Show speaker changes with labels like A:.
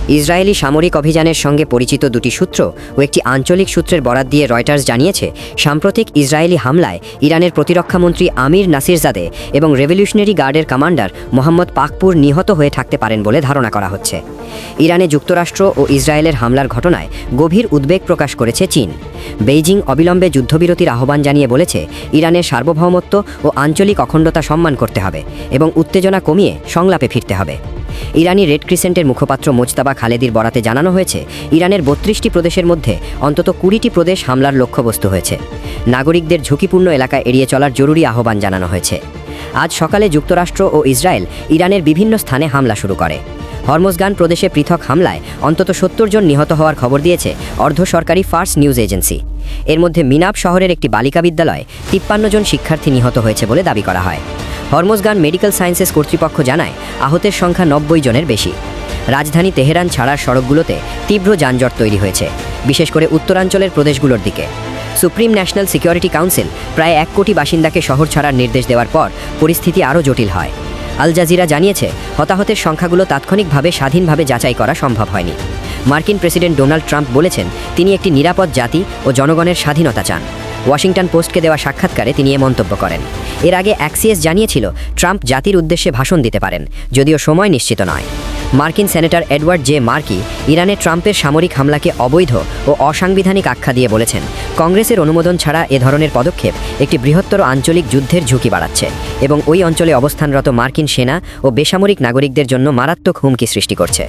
A: Israeli সামরিক অভিযানের সঙ্গে পরিচিত দুটি সূত্র ও একটি আঞ্চলিক সূত্রের বরাত দিয়ে রয়টার্স জানিয়েছে, সাম্প্রতিক ইসরায়েলি হামলায় ইরানের প্রতিরক্ষামন্ত্রী আমির নাসিরজাদে এবং রেভলিউশনারি গার্ডের কমান্ডার মোহাম্মদ পাকপুর নিহত হয়ে থাকতে পারেন বলে ধারণা করা হচ্ছে। ইরানে যুক্তরাষ্ট্র ও ইসরায়েলের হামলার ঘটনায় গভীর উদ্বেগ প্রকাশ করেছে চীন। বেইজিং অবিলম্বে যুদ্ধবিরতির আহ্বান জানিয়ে বলেছে, ইরানের সার্বভৌমত্ব ও আঞ্চলিক অখণ্ডতা সম্মান করতে হবে এবং উত্তেজনা কমিয়ে সংলাপে ফিরতে হবে। ইরানি রেড ক্রিসেন্টের মুখপাত্র মোজতাবা খালেদির বরাতে জানানো হয়েছে, ইরানের ৩২টি প্রদেশের মধ্যে অন্তত ২০টি প্রদেশ হামলার লক্ষ্যবস্তু হয়েছে। নাগরিকদের ঝুঁকিপূর্ণ এলাকা এড়িয়ে চলার জরুরি আহ্বান জানানো হয়েছে। আজ সকালে যুক্তরাষ্ট্র ও ইসরায়েল ইরানের বিভিন্ন স্থানে হামলা শুরু করে। হরমোজগান প্রদেশে পৃথক হামলায় অন্তত ৭০ জন নিহত হওয়ার খবর দিয়েছে অর্ধ সরকারি ফার্স নিউজ এজেন্সি। এর মধ্যে মিনাব শহরের একটি বালিকা বিদ্যালয়ে ৫৩ জন শিক্ষার্থী নিহত হয়েছে বলে দাবি করা হয়। হরমোজগান মেডিকেল সায়েন্সেস কর্তৃপক্ষ জানায়, আহতের সংখ্যা ৯০ জনের বেশি। রাজধানী তেহরান ছাড়ার সড়কগুলোতে তীব্র যানজট তৈরি হয়েছে, বিশেষ করে উত্তরাঞ্চলের প্রদেশগুলোর দিকে। সুপ্রিম ন্যাশনাল সিকিউরিটি কাউন্সিল প্রায় ১ কোটি বাসিন্দাকে শহর ছাড়ার নির্দেশ দেওয়ার পর পরিস্থিতি আরও জটিল হয়। আল জাজিরা জানিয়েছে, হতাহতের সংখ্যাগুলো তাৎক্ষণিকভাবে স্বাধীনভাবে যাচাই করা সম্ভব হয়নি। মার্কিন প্রেসিডেন্ট ডোনাল্ড ট্রাম্প বলেছেন, তিনি একটি নিরাপদ জাতি ও জনগণের স্বাধীনতা চান। ওয়াশিংটন পোস্টকে দেওয়া সাক্ষাৎকারে তিনি এ মন্তব্য করেন। এর আগে অ্যাক্সিয়াস জানিয়েছিল, ট্রাম্প জাতির উদ্দেশ্যে ভাষণ দিতে পারেন, যদিও সময় নিশ্চিত নয়। মার্কিন সেনেটর এডওয়ার্ড জে মার্কি ইরানে ট্রাম্পের সামরিক হামলাকে অবৈধ ও অসাংবিধানিক আখ্যা দিয়ে বলেছেন, কংগ্রেসের অনুমোদন ছাড়া এ ধরনের পদক্ষেপ একটি বৃহত্তর আঞ্চলিক যুদ্ধের ঝুঁকি বাড়াচ্ছে এবং ওই অঞ্চলে অবস্থানরত মার্কিন সেনা ও বেসামরিক নাগরিকদের জন্য মারাত্মক হুমকি সৃষ্টি করছে।